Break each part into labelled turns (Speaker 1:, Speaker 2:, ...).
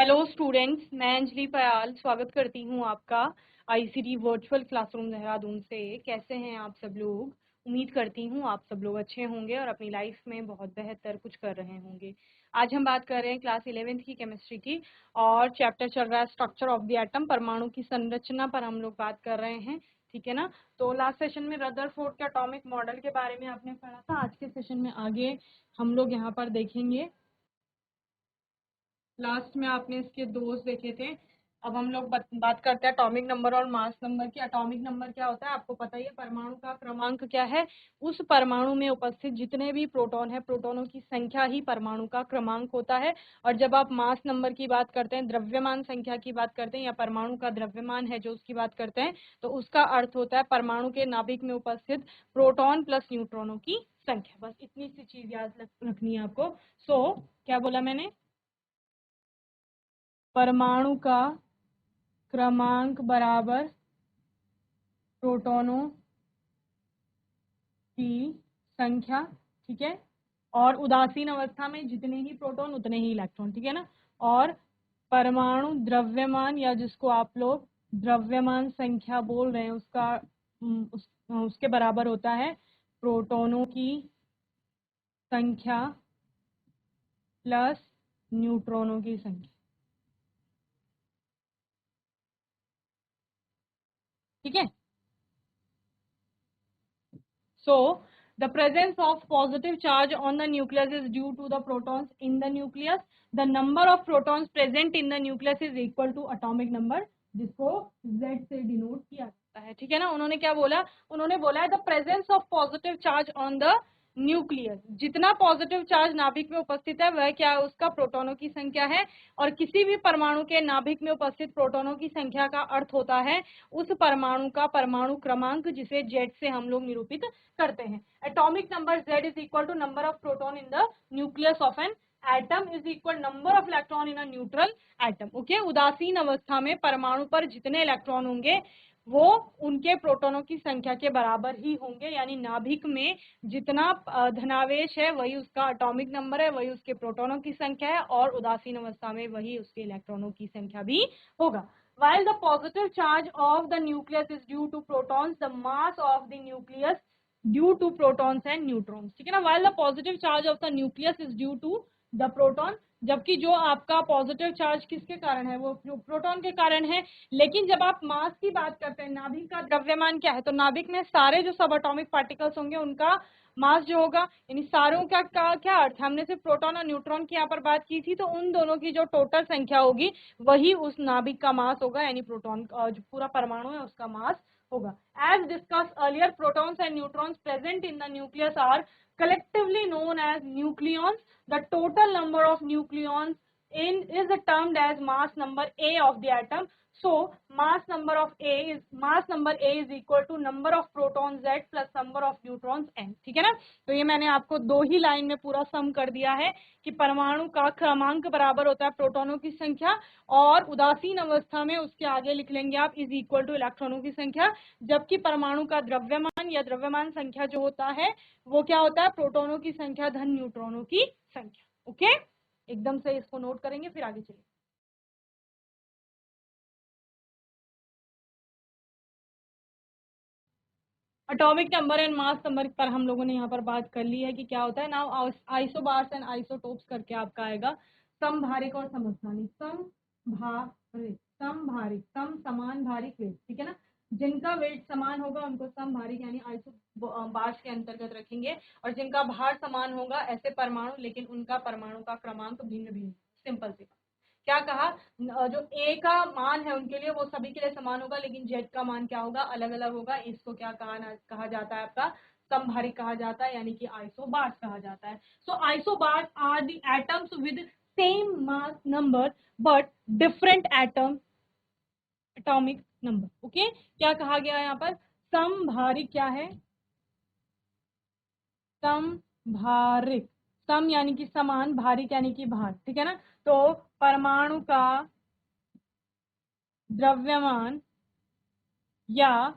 Speaker 1: Hello students, मैं अंजलि पयाल स्वागत करती हूँ आपका आईसीटी वर्चुअल क्लासरूम देहरादून से। कैसे हैं आप सब लोग? उम्मीद करती हूँ आप सब लोग अच्छे होंगे और अपनी लाइफ में बहुत बेहतर कुछ कर रहे होंगे। आज हम बात कर रहे हैं क्लास 11th की केमिस्ट्री की और चैप्टर चल रहा है स्ट्रक्चर ऑफ द एटम, परमाणु की संरचना पर हम लोग बात कर रहे हैं। ठीक है ना? तो लास्ट सेशन में रदरफोर्ड के एटॉमिक मॉडल के बारे में आपने पढ़ा था। आज के सेशन में आगे हम लोग यहाँ पर देखेंगे। लास्ट में आपने इसके दोस्त देखे थे। अब हम लोग बात करते हैं एटॉमिक नंबर और मास नंबर की। एटॉमिक नंबर क्या होता है आपको पता ही है, परमाणु का क्रमांक क्या है। उस परमाणु में उपस्थित जितने भी प्रोटॉन है, प्रोटॉनों की संख्या ही परमाणु का क्रमांक होता है। और जब आप मास नंबर की बात करते हैं, द्रव्यमान संख्या की बात करते हैं या परमाणु का द्रव्यमान है जो उसकी बात करते हैं, तो उसका अर्थ होता है परमाणु के नाभिक में उपस्थित प्रोटॉन प्लस न्यूट्रॉनों की संख्या। बस इतनी सी चीज याद रखनी है आपको। क्या बोला मैंने? परमाणु का क्रमांक बराबर प्रोटॉनों की संख्या। ठीक है? और उदासीन अवस्था में जितने ही प्रोटॉन उतने ही इलेक्ट्रॉन। ठीक है ना? और परमाणु द्रव्यमान या जिसको आप लोग द्रव्यमान संख्या बोल रहे हैं उसके बराबर होता है प्रोटॉनों की संख्या प्लस न्यूट्रॉनों की संख्या। ठीक है? So, the presence of positive charge on the nucleus is due to the protons in the nucleus. The number of protons present in the nucleus is equal to atomic number, जिसको Z से denote किया जाता है। ठीक है ना? उन्होंने क्या बोला? उन्होंने बोला है the presence of positive charge on the nucleus. जितना पॉजिटिव चार्ज नाभिक में उपस्थित है वह क्या है? उसका प्रोटॉनों की संख्या है। और किसी भी परमाणु के नाभिक में उपस्थित प्रोटॉनों की संख्या का अर्थ होता है उस परमाणु का परमाणु क्रमांक, जिसे जेड से हम लोग निरूपित करते हैं। Atomic number Z is equal to number of proton in the nucleus of an atom is equal number of electron in a neutral atom. Okay? उदासीन अवस्था में परमाणु पर जितने इलेक्ट्रॉन होंगे वो उनके प्रोटॉनों की संख्या के बराबर ही होंगे। यानी नाभिक में जितना धनावेश है वही उसका एटॉमिक नंबर है, वही उसके प्रोटॉनों की संख्या है, और उदासीन अवस्था में वही उसके इलेक्ट्रॉनों की संख्या भी होगा। While the positive charge of the nucleus is due to protons, the mass of the nucleus due to protons and neutrons. ठीक है ना? While the positive charge of the nucleus is due to the proton, जबकि जो आपका positive charge किसके कारण है? वो प्रोटॉन के कारण है। लेकिन जब आप मास की बात करते हैं, नाभिक का द्रव्यमान क्या है, तो नाभिक में सारे जो सब एटॉमिक पार्टिकल्स होंगे उनका मास जो होगा, यानी सारों का क्या अर्थ है? हमने सिर्फ प्रोटॉन और न्यूट्रॉन की यहाँ पर बात की थी, तो उन दोनों की जो टोटल संख्या होगी वही उस नाभिक का मास होगा। यानी प्रोटॉन जो पूरा परमाणु है उसका मास होगा। As discuss earlier, protons and neutrons present in the nucleus are collectively known as nucleons. The total number of nucleons is termed as mass number A of the atom. So mass number A is equal to number of protons Z plus number of neutrons N. ठीक है ना? तो ये मैंने आपको दो ही line में पूरा सम कर दिया है कि परमाणु का क्रमांक बराबर होता है प्रोटॉनों की संख्या, और उदासीन अवस्था में उसके आगे लिख लेंगे आप इज इक्वल टू इलेक्ट्रॉनों की संख्या। जबकि परमाणु का द्रव्यमान या द्रव्यमान संख्या जो होता है वो क्या होता है? प्रोटॉनों की संख्या धन न्यूट्रॉनों की संख्या। ओके? एकदम से इसको नोट करेंगे, फिर आगे चलिए। Atomic number and mass number पर हम लोगों ने यहाँ पर बात कर ली है कि क्या होता है। नाउ आइसोबार्स एंड आइसोटोप्स करके आपका आएगा समभारिक और समस्थानिक। समभारिक सम समान भारिक वेट। ठीक है ना? जिनका वेट समान होगा उनको समभारिक यानी आइसो बार्स के अंतर्गत रखेंगे, और जिनका भार समान होगा ऐसे परमाणु, लेकिन उनका परमाणु का क्रमांक भिन्न भिन्न। सिंपल सी बात। क्या कहा? जो ए का मान है उनके लिए वो सभी के लिए समान होगा, लेकिन जेड का मान क्या होगा? अलग अलग होगा। इसको क्या कहा जाता है? आपका समभारिक कहा जाता है, यानी कि आइसोबार्स कहा जाता है। So isobars are the atoms with same mass number but different atomic number. Okay? क्या कहा गया यहाँ पर? समभारिक क्या है? समभारिक। सम यानी कि समान, भारिक यानी कि भार। ठीक है ना? तो परमाणु का द्रव्यमान या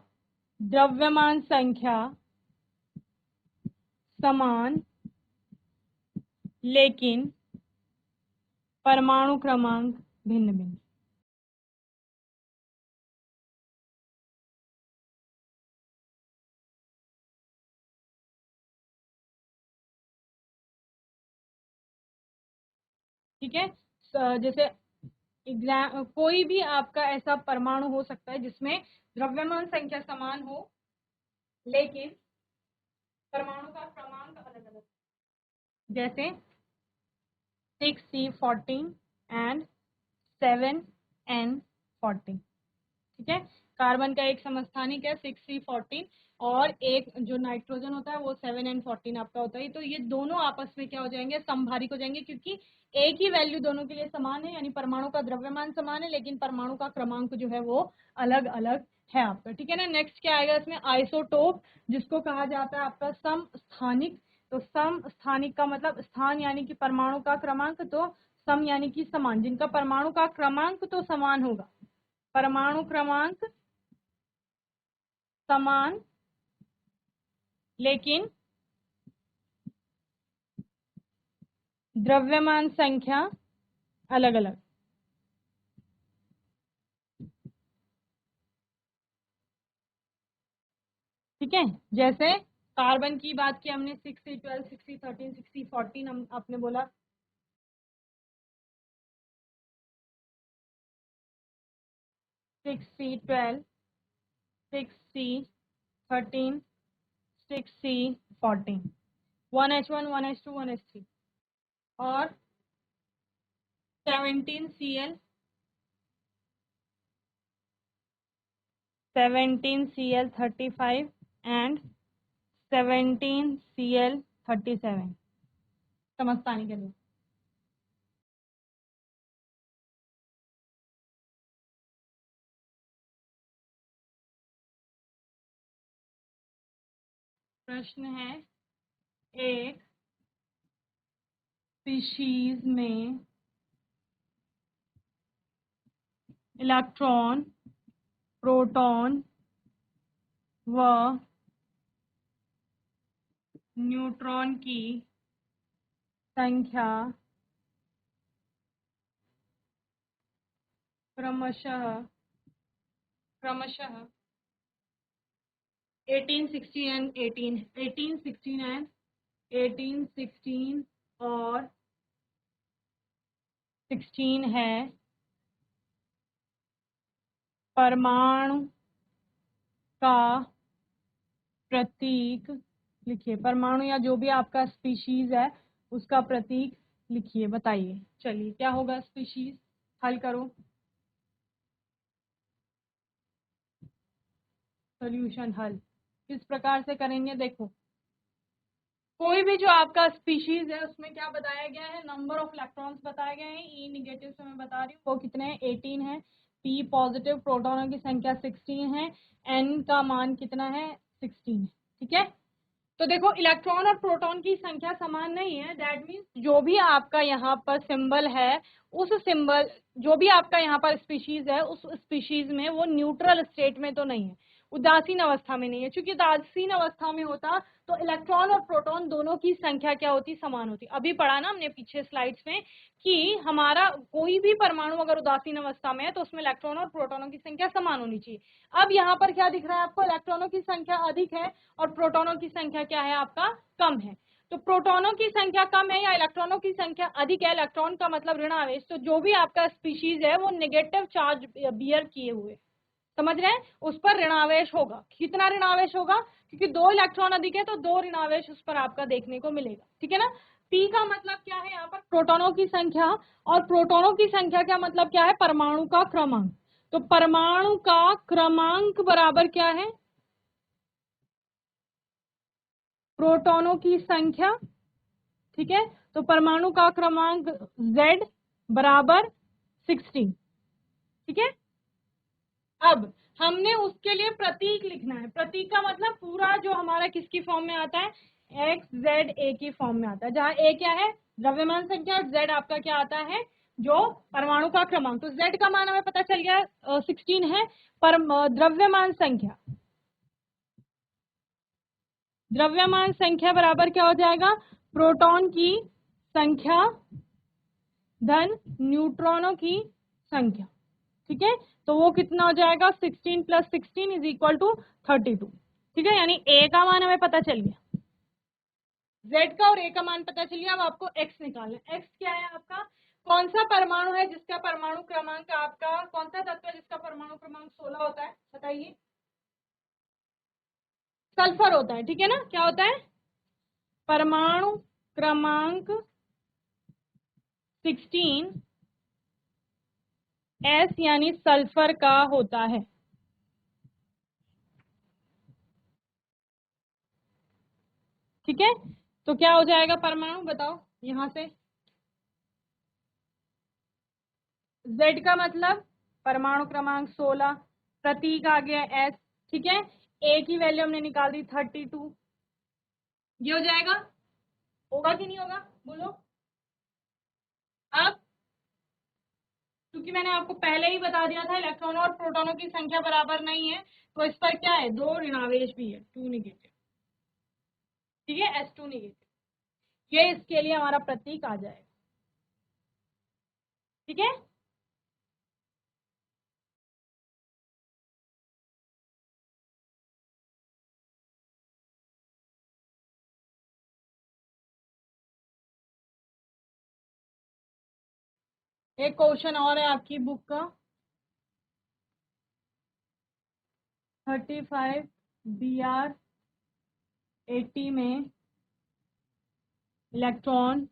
Speaker 1: द्रव्यमान संख्या समान, लेकिन परमाणु क्रमांक भिन्न भिन्न। ठीक है, जैसे कोई भी आपका ऐसा परमाणु हो सकता है जिसमें द्रव्यमान संख्या समान हो लेकिन परमाणु का क्रमांक अलग अलग, जैसे 6C14 एंड 7N14। ठीक है, कार्बन का एक समस्थानिक है 6C14 और एक जो नाइट्रोजन होता है वो 7N14 आपका होता है। तो ये दोनों आपस में क्या हो जाएंगे, समभारिक हो जाएंगे, क्योंकि एक ही वैल्यू दोनों के लिए समान है, यानी परमाणु का द्रव्यमान समान है लेकिन परमाणु का क्रमांक जो है वो अलग अलग है आपका। ठीक है ना। नेक्स्ट क्या आएगा इसमें, आइसोटोप, जिसको कहा जाता है आपका समस्थानिक। तो समस्थानिक का मतलब स्थान यानी कि परमाणु का क्रमांक, तो सम यानी कि समान, जिनका परमाणु का क्रमांक तो समान होगा, परमाणु क्रमांक समान लेकिन द्रव्यमान संख्या अलग अलग। ठीक है, जैसे कार्बन की बात की हमने 6C12, 6C13, 6C14, हम आपने बोला 6C12, 6C13, 6C14, 1H1, 1H2, 1H3 और 17Cl, 17Cl35 एंड 17Cl37 समझतानी के लिए। प्रश्न है, एक स्पीशीज में इलेक्ट्रॉन, प्रोटॉन व न्यूट्रॉन की संख्या क्रमशः 18, 16 और 16 है, परमाणु का प्रतीक लिखिए। परमाणु या जो भी आपका स्पीशीज है उसका प्रतीक लिखिए, बताइए। चलिए क्या होगा स्पीशीज, हल करो। सॉल्यूशन हल किस प्रकार से करेंगे, देखो कोई भी जो आपका स्पीशीज है उसमें क्या बताया गया है, नंबर ऑफ इलेक्ट्रॉन्स बताए गए हैं। ई निगेटिव से मैं बता रही हूँ वो कितने हैं, 18 है। पी पॉजिटिव, प्रोटॉनों की संख्या 16 है। एन का मान कितना है, 16 है। ठीक है, तो देखो इलेक्ट्रॉन और प्रोटॉन की संख्या समान नहीं है, दैट मीन्स जो भी आपका यहाँ पर सिंबल है, उस सिंबल जो भी आपका यहाँ पर स्पीशीज है उस स्पीशीज में वो न्यूट्रल स्टेट में तो नहीं है, उदासीन अवस्था में नहीं है। क्योंकि उदासीन अवस्था में होता तो इलेक्ट्रॉन और प्रोटॉन दोनों की संख्या क्या होती, समान होती। अभी पढ़ा ना हमने पीछे स्लाइड्स में कि हमारा कोई भी परमाणु अगर उदासीन अवस्था में है तो उसमें इलेक्ट्रॉन और प्रोटॉनों की संख्या समान होनी चाहिए। अब यहाँ पर क्या दिख रहा है आपको, इलेक्ट्रॉनों की संख्या अधिक है और प्रोटॉनों की संख्या क्या है आपका, कम है। तो प्रोटॉनों की संख्या कम है या इलेक्ट्रॉनों की संख्या अधिक है, इलेक्ट्रॉन का मतलब ऋण आवेश, तो जो भी आपका स्पीशीज है वो नेगेटिव चार्ज बियर किए हुए, समझ रहे हैं, उस पर ऋणावेश होगा। कितना ऋणावेश होगा, क्योंकि 2 इलेक्ट्रॉन अधिक है तो 2 ऋणावेश उस पर आपका देखने को मिलेगा। ठीक है ना। पी का मतलब क्या है यहाँ पर, प्रोटॉनों की संख्या, और प्रोटॉनों की संख्या का मतलब क्या है, परमाणु का क्रमांक। तो परमाणु का क्रमांक बराबर क्या है, प्रोटॉनों की संख्या। ठीक है, तो परमाणु का क्रमांक Z बराबर 16। ठीक है, अब हमने उसके लिए प्रतीक लिखना है। प्रतीक का मतलब पूरा जो हमारा किसकी फॉर्म में आता है, XZA की फॉर्म में आता है, जहां A क्या है, द्रव्यमान संख्या, और Z आपका क्या आता है, जो परमाणु का क्रमांक। तो Z का मान हमें पता चल गया 16 है, पर द्रव्यमान संख्या, द्रव्यमान संख्या बराबर क्या हो जाएगा, प्रोटॉन की संख्या धन न्यूट्रॉनों की संख्या। ठीक है, तो वो कितना हो जाएगा 16 + 16 = 32। ठीक है, यानी ए का मान हमें पता चल गया, जेड का और ए का मान पता चल गया। अब आपको एक्स निकालना है। एक्स क्या है आपका, कौन सा परमाणु है जिसका परमाणु क्रमांक आपका, कौन सा तत्व है जिसका परमाणु क्रमांक 16 होता है, बताइए। सल्फर होता है, ठीक है ना। क्या होता है, परमाणु क्रमांक 16 एस यानी सल्फर का होता है। ठीक है, तो क्या हो जाएगा परमाणु, बताओ यहां से। जेड का मतलब परमाणु क्रमांक 16, प्रतीक आ गया एस। ठीक है, ए की वैल्यू हमने निकाल दी 32, ये हो जाएगा। होगा कि नहीं होगा, बोलो। अब क्योंकि मैंने आपको पहले ही बता दिया था इलेक्ट्रॉनों और प्रोटॉनों की संख्या बराबर नहीं है, तो इस पर क्या है, 2 ऋणावेश भी है, 2 निगेटिव। ठीक है, S2 निगेटिव, ये इसके लिए हमारा प्रतीक आ जाएगा। ठीक है, एक क्वेश्चन और है आपकी बुक का, 35 BR 80 में इलेक्ट्रॉन,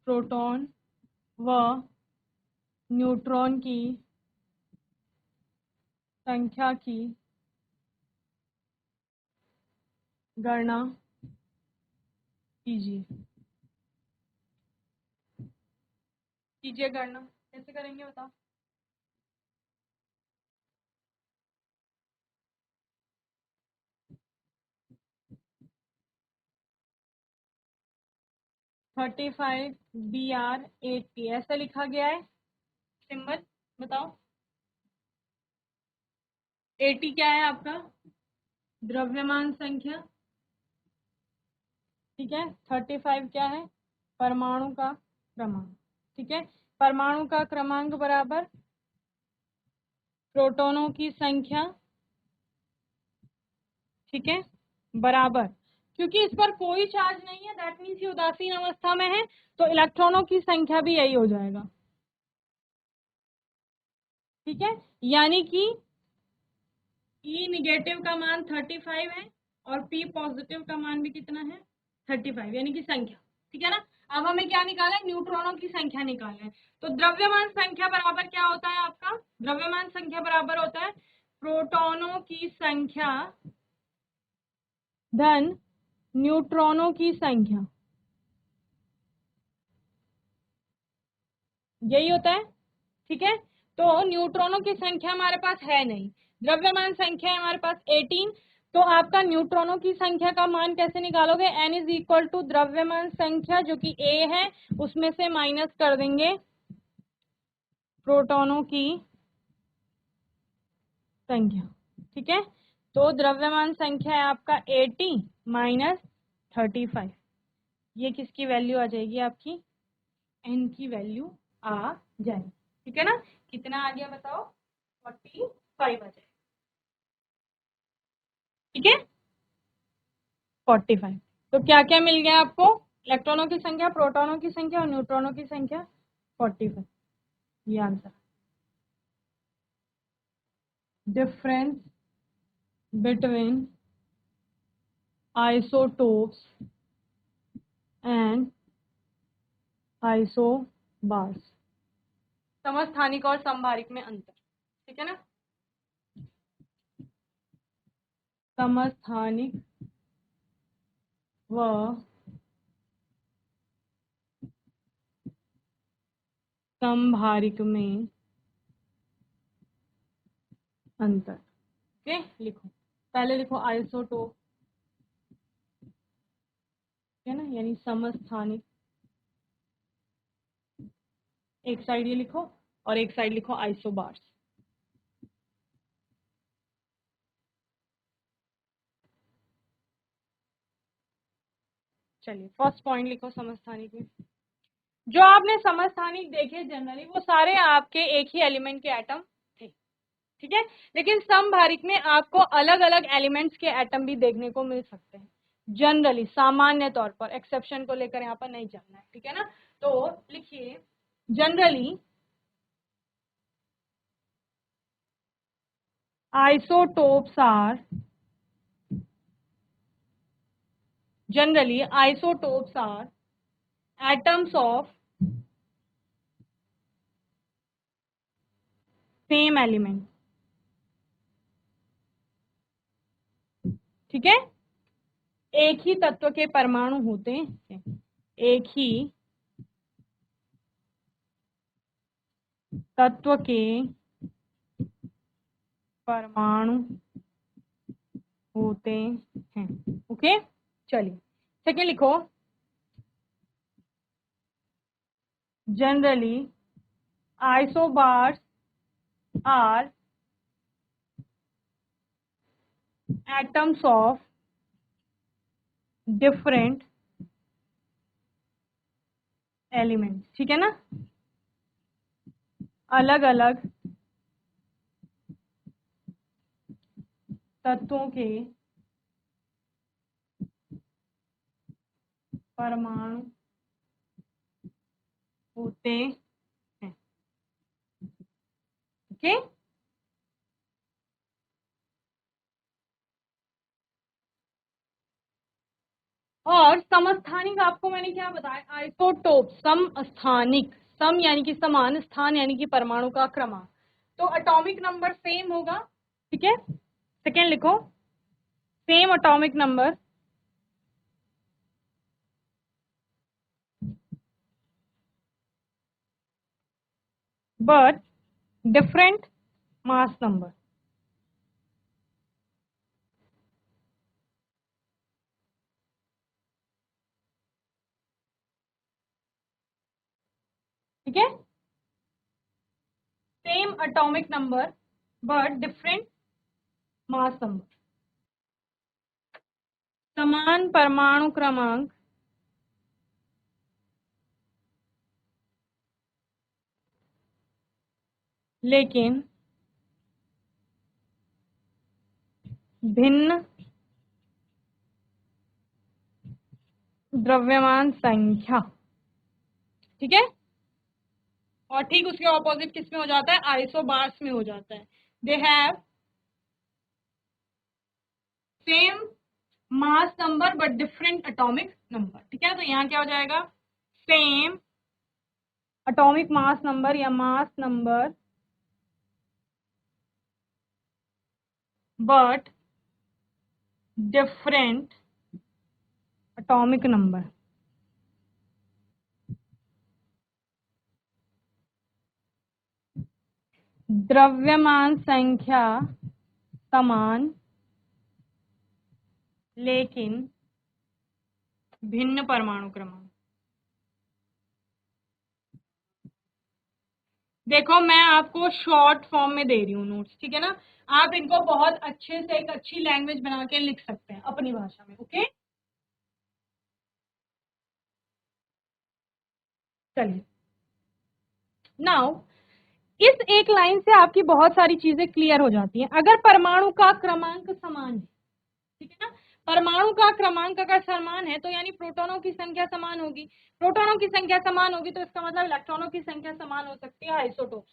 Speaker 1: प्रोटॉन व न्यूट्रॉन की संख्या की गणना कीजिए। कीजिए गणना, कैसे करेंगे बताओ। 35 BR 80 ऐसा लिखा गया है सिंबल, बताओ। 80 क्या है आपका, द्रव्यमान संख्या। ठीक है, 35 क्या है, परमाणु का क्रमांक। ठीक है, परमाणु का क्रमांक बराबर प्रोटॉनों की संख्या। ठीक है, बराबर, क्योंकि इस पर कोई चार्ज नहीं है, दैट मीन्स ये उदासीन अवस्था में है, तो इलेक्ट्रॉनों की संख्या भी यही हो जाएगा। ठीक है, यानी कि ई निगेटिव का मान 35 है और पी पॉजिटिव का मान भी कितना है, 35, यानी कि संख्या। ठीक है ना। अब हमें क्या निकाला है, न्यूट्रॉनों की संख्या निकालना है। तो द्रव्यमान संख्या बराबर क्या होता है आपका, द्रव्यमान संख्या बराबर होता है प्रोटॉनों की संख्या धन न्यूट्रॉनों की संख्या, यही होता है। ठीक है, तो न्यूट्रॉनों की संख्या हमारे पास है नहीं, द्रव्यमान संख्या है हमारे पास 18, तो आपका न्यूट्रॉनों की संख्या का मान कैसे निकालोगे, n = द्रव्यमान संख्या जो कि a है, उसमें से माइनस कर देंगे प्रोटॉनों की संख्या। ठीक है, तो द्रव्यमान संख्या है आपका 80 माइनस 35, ये किसकी वैल्यू आ जाएगी आपकी, n की वैल्यू आ जाएगी। ठीक है ना, कितना आ गया बताओ, 45 आ जाएगा। ठीक है, 45। तो क्या क्या मिल गया आपको, इलेक्ट्रॉनों की संख्या, प्रोटॉनों की संख्या और न्यूट्रॉनों की संख्या 45, ये answer. Difference between isotopes and isobars, समस्थानिक और समभारिक में अंतर। ठीक है ना, समस्थानिक व समभारिक में अंतर। ओके, लिखो, पहले लिखो आइसोटोप, है ना, यानी समस्थानिक, एक साइड ये लिखो और एक साइड लिखो आइसोबार्स। चलिए फर्स्ट पॉइंट लिखो समस्थानिक में, जो आपने समस्थानिक देखे जनरली वो सारे आपके एक ही एलिमेंट के एटम थे, ठीक है। लेकिन समभारिक में आपको अलग अलग एलिमेंट्स के एटम भी देखने को मिल सकते हैं जनरली, सामान्य तौर पर, एक्सेप्शन को लेकर यहाँ पर नहीं चलना है, ठीक है ना। तो लिखिए generally isotopes are atoms of same element, ठीक है। एक ही तत्व के परमाणु होते हैं, एक ही तत्व के परमाणु होते हैं, ओके। चलिए सेकेंड लिखो, generally isobars are atoms of different elements, ठीक है ना, अलग अलग तत्वों के परमाणु होते हैं, ओके। और समस्थानिक आपको मैंने क्या बताया, आइसोटोप समस्थानिक, सम यानी कि समान, स्थान यानी कि परमाणु का क्रमांक, तो एटॉमिक नंबर सेम होगा, ठीक है। सेकेंड लिखो, same atomic number but different mass number, ठीक है। Same atomic number but different mass number, समान परमाणु क्रमांक लेकिन भिन्न द्रव्यमान संख्या, ठीक है। और ठीक उसके ऑपोजिट किस में हो जाता है, आइसोबार्स में हो जाता है। दे have same mass number but different atomic number, ठीक है। तो यहाँ क्या हो जाएगा, सेम एटॉमिक मास नंबर या मास number but different atomic number, द्रव्यमान संख्या समान लेकिन भिन्न परमाणु क्रमांक। देखो मैं आपको शॉर्ट फॉर्म में दे रही हूँ नोट्स, ठीक है ना, आप इनको बहुत अच्छे से एक अच्छी लैंग्वेज बना के लिख सकते हैं अपनी भाषा में, ओके। चलिए नाउ इस एक लाइन से आपकी बहुत सारी चीजें क्लियर हो जाती हैं। अगर परमाणु का क्रमांक समान है, ठीक है ना, परमाणु का क्रमांक अगर समान है तो यानी प्रोटॉनों की संख्या समान होगी, प्रोटॉनों की संख्या समान होगी तो इसका मतलब इलेक्ट्रॉनों की संख्या समान हो सकती है आइसोटोप,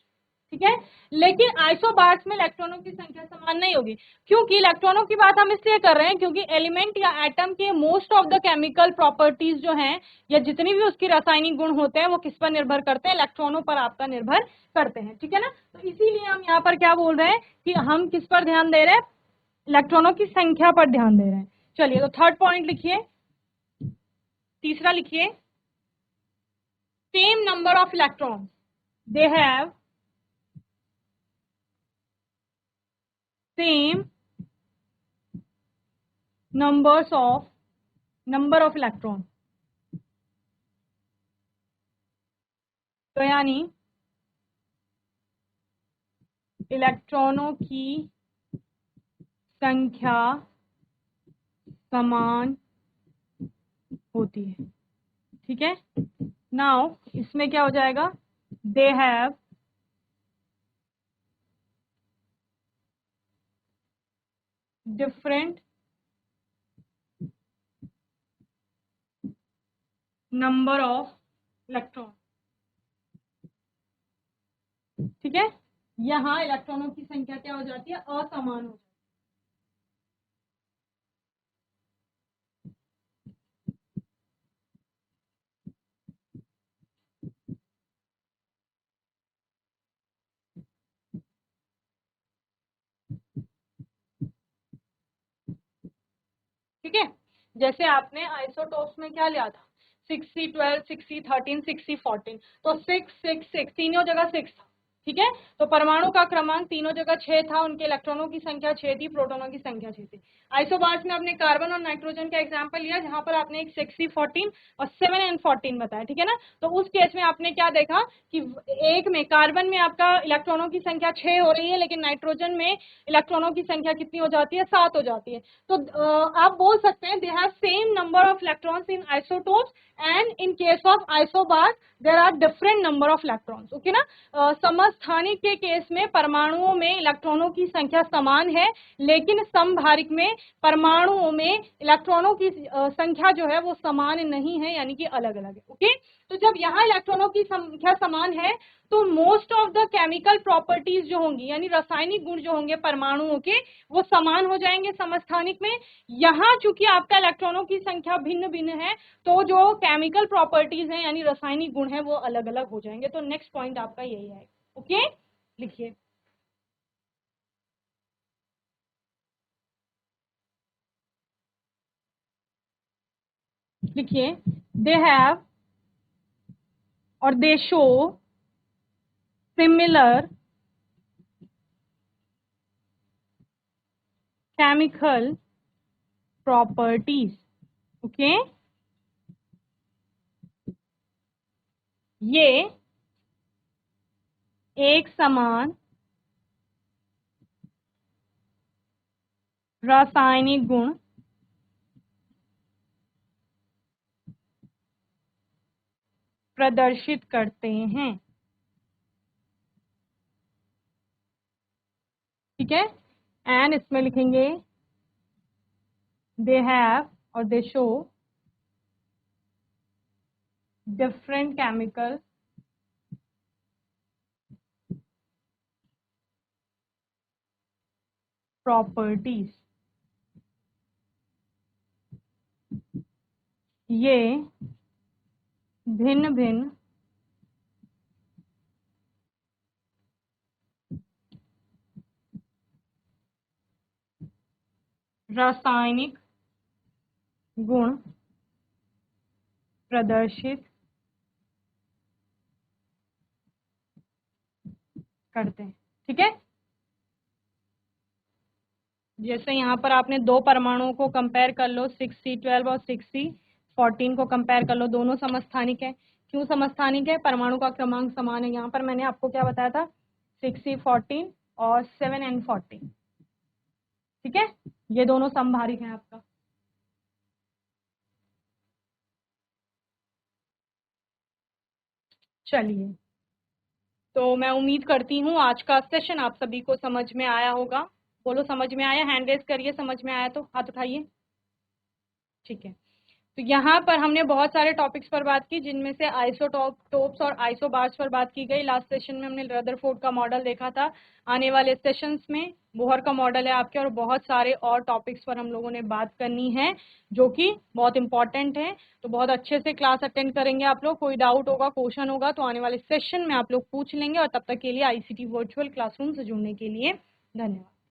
Speaker 1: ठीक है। लेकिन आइसोबार्स में इलेक्ट्रॉनों की संख्या समान नहीं होगी, क्योंकि इलेक्ट्रॉनों की बात हम इसलिए कर रहे हैं क्योंकि एलिमेंट या एटम के most of the chemical properties जो हैं या जितनी भी उसकी रासायनिक गुण होते हैं वो किस पर निर्भर करते हैं, इलेक्ट्रॉनों पर आपका निर्भर करते हैं, ठीक है ना। तो इसीलिए हम यहाँ पर क्या बोल रहे हैं कि हम किस पर ध्यान दे रहे हैं, इलेक्ट्रॉनों की संख्या पर ध्यान दे रहे हैं। चलिए तो थर्ड पॉइंट लिखिए, तीसरा लिखिए, same number of electron they have same number of electron, तो यानी इलेक्ट्रॉनों की संख्या समान होती है, ठीक है। नाउ इसमें क्या हो जाएगा, they have different number of electron. ठीक है, यहाँ इलेक्ट्रॉनों की संख्या क्या हो जाती है, असमान हो जाती है। ठीक है, जैसे आपने आइसोटोप्स में क्या लिया था, 6C 12 6C 13 6C 14, तो 6 6 6 तीनों जगह 6 था। ठीक है, तो परमाणु का क्रमांक तीनों जगह 6 था, उनके इलेक्ट्रॉनों की संख्या 6 थी, प्रोटॉनों की संख्या 6 थी। आइसोबार्स में आपने कार्बन और नाइट्रोजन का एग्जांपल लिया, जहां पर आपने एक 6C 14 और 7N 14 बताया। ठीक है ना, तो उस केस में आपने क्या देखा कि एक में कार्बन में आपका इलेक्ट्रॉनों की संख्या 6 हो रही है, लेकिन नाइट्रोजन में इलेक्ट्रॉनों की संख्या कितनी हो जाती है, 7 हो जाती है। तो आप बोल सकते हैं they have same number of electrons in isotopes and in case of isobars there are different number of electrons. Okay ना, समस्थानिक के केस में परमाणुओं में इलेक्ट्रॉनों की संख्या समान है, लेकिन समभारिक में परमाणुओं में इलेक्ट्रॉनों की संख्या जो है वो समान नहीं है, यानी कि अलग अलग है। ओके, तो जब यहाँ इलेक्ट्रॉनों की संख्या समान है तो most of the chemical properties जो होंगी, यानी रासायनिक गुण जो होंगे परमाणुओं के, वो समान हो जाएंगे समस्थानिक में। यहाँ चूंकि आपका इलेक्ट्रॉनों की संख्या भिन्न भिन्न है, तो जो केमिकल प्रॉपर्टीज हैं यानी रासायनिक गुण है वो अलग अलग हो जाएंगे। तो नेक्स्ट पॉइंट आपका यही है। ओके, लिखिए। लिखिए, दे हैव और दे show similar chemical properties. Okay, ये एक समान रासायनिक गुण प्रदर्शित करते हैं। ठीक है, एंड इसमें लिखेंगे दे हैव और दे शो डिफरेंट केमिकल प्रॉपर्टीज। ये भिन्न भिन्न रासायनिक गुण प्रदर्शित करते हैं। ठीक है, जैसे यहाँ पर आपने दो परमाणुओं को कंपेयर कर लो, 6C12 और 6C14 को कंपेयर कर लो, दोनों समस्थानिक है। क्यों समस्थानिक है, परमाणु का क्रमांक समान है। यहाँ पर मैंने आपको क्या बताया था, 6C14 और 7N 14। ठीक है, ये दोनों समभारिक हैं आपका। चलिए, तो मैं उम्मीद करती हूँ आज का सेशन आप सभी को समझ में आया होगा। बोलो समझ में आया, हैंड रेज करिए, समझ में आया तो हाथ उठाइए। ठीक है, तो यहाँ पर हमने बहुत सारे टॉपिक्स पर बात की, जिनमें से आइसोटोप्स और आइसोबार्स पर बात की गई। लास्ट सेशन में हमने रदरफोर्ड का मॉडल देखा था। आने वाले सेशंस में बोहर का मॉडल है आपके, और बहुत सारे और टॉपिक्स पर हम लोगों ने बात करनी है, जो कि बहुत इंपॉर्टेंट है। तो बहुत अच्छे से क्लास अटेंड करेंगे आप लोग। कोई डाउट होगा, क्वेश्चन होगा, तो आने वाले सेशन में आप लोग पूछ लेंगे। और तब तक के लिए ICT वर्चुअल क्लासरूम से जुड़ने के लिए धन्यवाद।